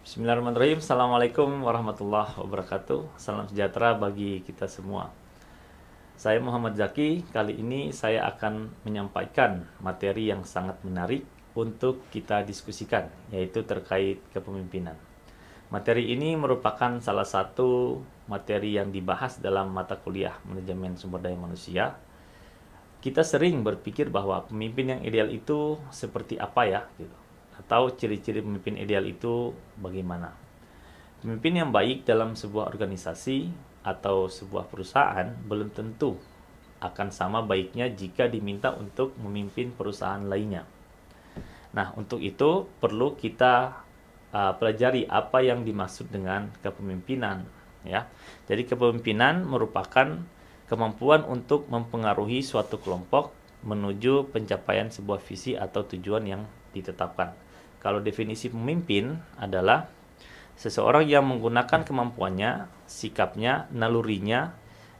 Bismillahirrahmanirrahim. Assalamualaikum warahmatullahi wabarakatuh. Salam sejahtera bagi kita semua. Saya Muhammad Zaki. Kali ini saya akan menyampaikan materi yang sangat menarik untuk kita diskusikan, yaitu terkait kepemimpinan. Materi ini merupakan salah satu materi yang dibahas dalam mata kuliah Manajemen Sumber Daya Manusia. Kita sering berpikir bahwa pemimpin yang ideal itu seperti apa ya, gitu. Atau ciri-ciri pemimpin ideal itu bagaimana. Pemimpin yang baik dalam sebuah organisasi atau sebuah perusahaan belum tentu akan sama baiknya jika diminta untuk memimpin perusahaan lainnya. Nah, untuk itu perlu kita pelajari apa yang dimaksud dengan kepemimpinan, ya. Jadi kepemimpinan merupakan kemampuan untuk mempengaruhi suatu kelompok menuju pencapaian sebuah visi atau tujuan yang ditetapkan. Kalau definisi pemimpin adalah seseorang yang menggunakan kemampuannya, sikapnya, nalurinya,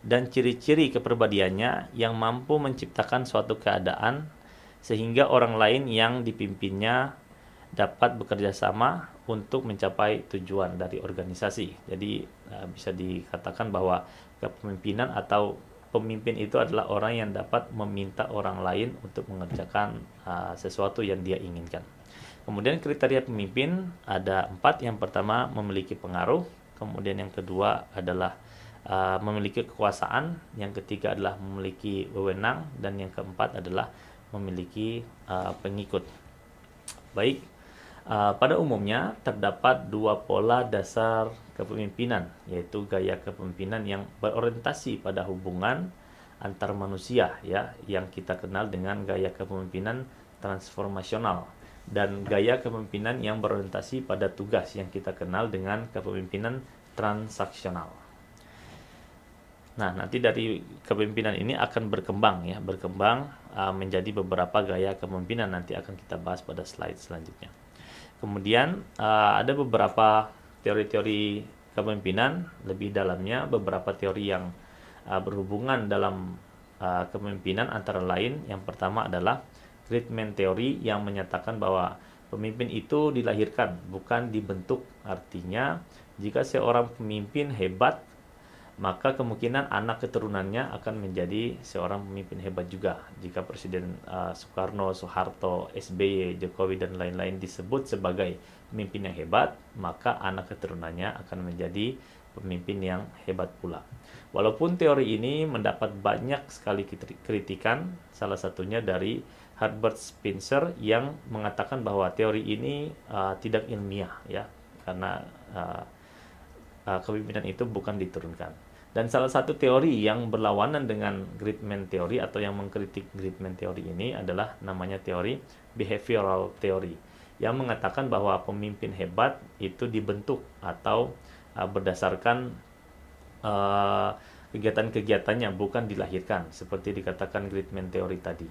dan ciri-ciri kepribadiannya yang mampu menciptakan suatu keadaan sehingga orang lain yang dipimpinnya dapat bekerja sama untuk mencapai tujuan dari organisasi. Jadi bisa dikatakan bahwa kepemimpinan atau pemimpin itu adalah orang yang dapat meminta orang lain untuk mengerjakan sesuatu yang dia inginkan. Kemudian kriteria pemimpin ada 4. Yang pertama memiliki pengaruh, kemudian yang kedua adalah memiliki kekuasaan, yang ketiga adalah memiliki wewenang, dan yang keempat adalah memiliki pengikut. Baik, pada umumnya terdapat 2 pola dasar kepemimpinan, yaitu gaya kepemimpinan yang berorientasi pada hubungan antar manusia, ya, yang kita kenal dengan gaya kepemimpinan transformasional, dan gaya kepemimpinan yang berorientasi pada tugas yang kita kenal dengan kepemimpinan transaksional. Nah, nanti dari kepemimpinan ini akan berkembang menjadi beberapa gaya kepemimpinan, nanti akan kita bahas pada slide selanjutnya. Kemudian ada beberapa teori-teori kepemimpinan, lebih dalamnya beberapa teori yang berhubungan dalam kepemimpinan, antara lain yang pertama adalah Greatman Theory yang menyatakan bahwa pemimpin itu dilahirkan, bukan dibentuk. Artinya, jika seorang pemimpin hebat, maka kemungkinan anak keturunannya akan menjadi seorang pemimpin hebat juga. Jika Presiden Soekarno, Soeharto, SBY, Jokowi, dan lain-lain disebut sebagai pemimpin yang hebat, maka anak keturunannya akan menjadi pemimpin yang hebat pula. Walaupun teori ini mendapat banyak sekali kritikan, salah satunya dari Herbert Spencer yang mengatakan bahwa teori ini tidak ilmiah, ya, karena kepemimpinan itu bukan diturunkan. Dan salah satu teori yang berlawanan dengan Greatman Theory atau yang mengkritik Greatman Theory ini adalah namanya teori Behavioral Theory, yang mengatakan bahwa pemimpin hebat itu dibentuk atau berdasarkan kegiatan-kegiatannya, bukan dilahirkan seperti dikatakan Greatman Theory tadi.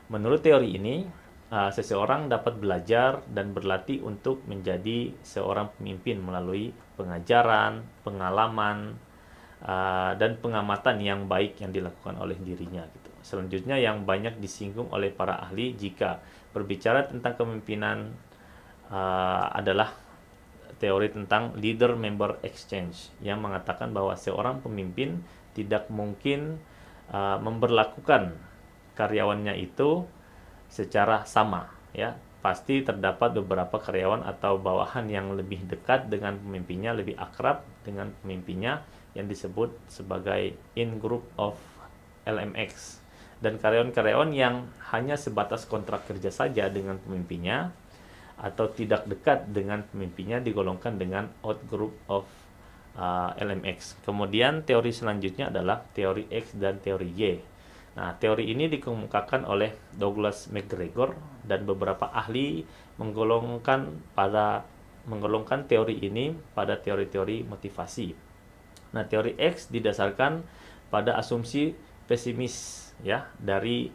Menurut teori ini, seseorang dapat belajar dan berlatih untuk menjadi seorang pemimpin melalui pengajaran, pengalaman, dan pengamatan yang baik yang dilakukan oleh dirinya, gitu. Selanjutnya yang banyak disinggung oleh para ahli jika berbicara tentang kepemimpinan adalah teori tentang leader-member exchange yang mengatakan bahwa seorang pemimpin tidak mungkin memberlakukan karyawannya itu secara sama, ya. Pasti terdapat beberapa karyawan atau bawahan yang lebih dekat dengan pemimpinnya, lebih akrab dengan pemimpinnya, yang disebut sebagai in-group of LMX, dan karyawan-karyawan yang hanya sebatas kontrak kerja saja dengan pemimpinnya atau tidak dekat dengan pemimpinnya digolongkan dengan out-group of LMX. Kemudian teori selanjutnya adalah teori X dan teori Y. Nah, teori ini dikemukakan oleh Douglas McGregor dan beberapa ahli menggolongkan teori ini pada teori-teori motivasi. Nah, teori X didasarkan pada asumsi pesimis, ya, dari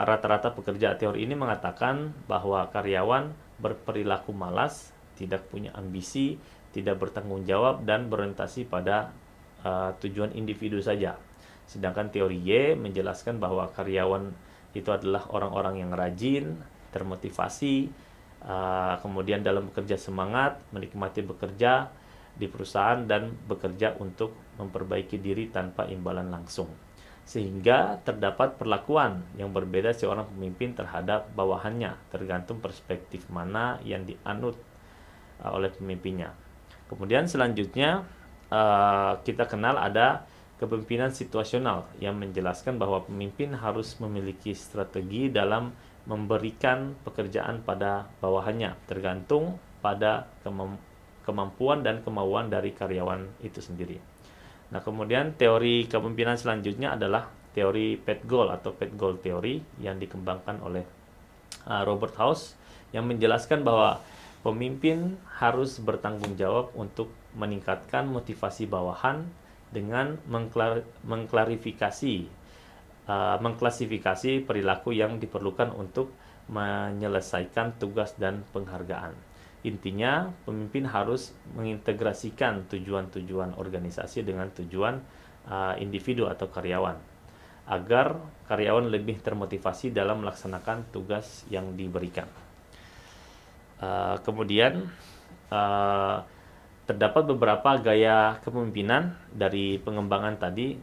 rata-rata pekerja. Teori ini mengatakan bahwa karyawan berperilaku malas, tidak punya ambisi, tidak bertanggung jawab, dan berorientasi pada tujuan individu saja. Sedangkan teori Y menjelaskan bahwa karyawan itu adalah orang-orang yang rajin, termotivasi, kemudian dalam bekerja semangat, menikmati bekerja di perusahaan dan bekerja untuk memperbaiki diri tanpa imbalan langsung. Sehingga terdapat perlakuan yang berbeda seorang pemimpin terhadap bawahannya, tergantung perspektif mana yang dianut oleh pemimpinnya. Kemudian selanjutnya kita kenal ada kepemimpinan situasional yang menjelaskan bahwa pemimpin harus memiliki strategi dalam memberikan pekerjaan pada bawahannya, tergantung pada kemampuan dan kemauan dari karyawan itu sendiri. Nah, kemudian teori kepemimpinan selanjutnya adalah teori Pat Gould atau Pat Gould Theory yang dikembangkan oleh Robert House, yang menjelaskan bahwa pemimpin harus bertanggung jawab untuk meningkatkan motivasi bawahan dengan mengklasifikasi perilaku yang diperlukan untuk menyelesaikan tugas dan penghargaan. Intinya, pemimpin harus mengintegrasikan tujuan-tujuan organisasi dengan tujuan individu atau karyawan, agar karyawan lebih termotivasi dalam melaksanakan tugas yang diberikan. Kemudian, terdapat beberapa gaya kepemimpinan dari pengembangan tadi,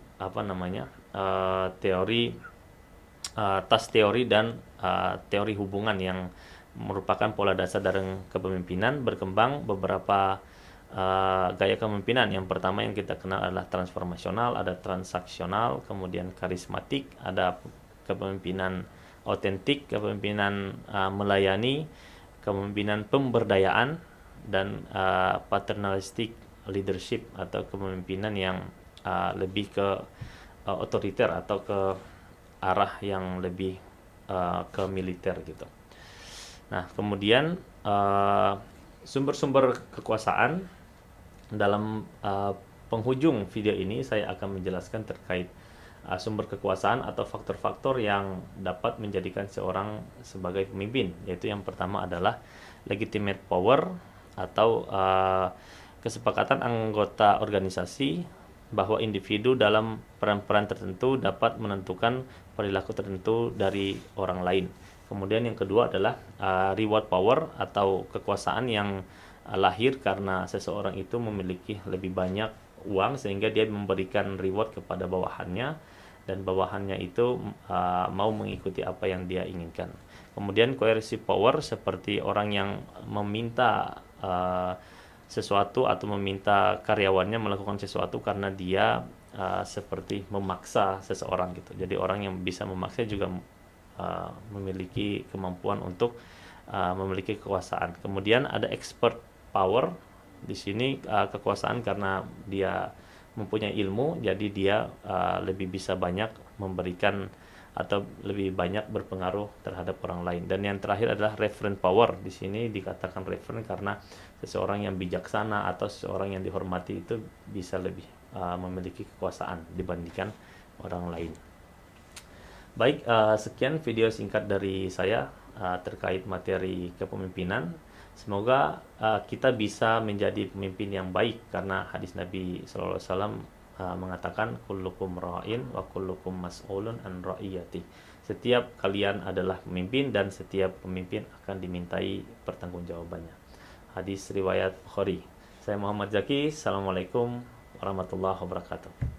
teori task teori dan teori hubungan yang merupakan pola dasar dalam kepemimpinan. Berkembang beberapa gaya kepemimpinan. Yang pertama yang kita kenal adalah transformasional, ada transaksional, kemudian karismatik, ada kepemimpinan otentik, kepemimpinan melayani, kepemimpinan pemberdayaan, dan paternalistic leadership atau kepemimpinan yang lebih ke otoriter atau ke arah yang lebih ke militer gitu. Nah, kemudian sumber-sumber kekuasaan. Dalam penghujung video ini saya akan menjelaskan terkait sumber kekuasaan atau faktor-faktor yang dapat menjadikan seorang sebagai pemimpin, yaitu yang pertama adalah legitimate power atau kesepakatan anggota organisasi bahwa individu dalam peran-peran tertentu dapat menentukan perilaku tertentu dari orang lain. Kemudian yang kedua adalah reward power atau kekuasaan yang lahir karena seseorang itu memiliki lebih banyak uang sehingga dia memberikan reward kepada bawahannya dan bawahannya itu mau mengikuti apa yang dia inginkan. Kemudian coercive power seperti orang yang meminta sesuatu atau meminta karyawannya melakukan sesuatu karena dia seperti memaksa seseorang gitu. Jadi orang yang bisa memaksa juga memiliki kemampuan untuk memiliki kekuasaan. Kemudian ada expert power. Di sini kekuasaan karena dia mempunyai ilmu, jadi dia lebih bisa banyak memberikan atau lebih banyak berpengaruh terhadap orang lain. Dan yang terakhir adalah referent power. Di sini dikatakan referent karena seseorang yang bijaksana atau seseorang yang dihormati itu bisa lebih memiliki kekuasaan dibandingkan orang lain. Baik, sekian video singkat dari saya terkait materi kepemimpinan. Semoga kita bisa menjadi pemimpin yang baik, karena hadis Nabi SAW mengatakan kullukum ra'in wa kullukum mas'ulun an ra'iyati. Setiap kalian adalah pemimpin dan setiap pemimpin akan dimintai pertanggungjawabannya. Hadis riwayat Bukhari. Saya Muhammad Zaki. Assalamualaikum warahmatullahi wabarakatuh.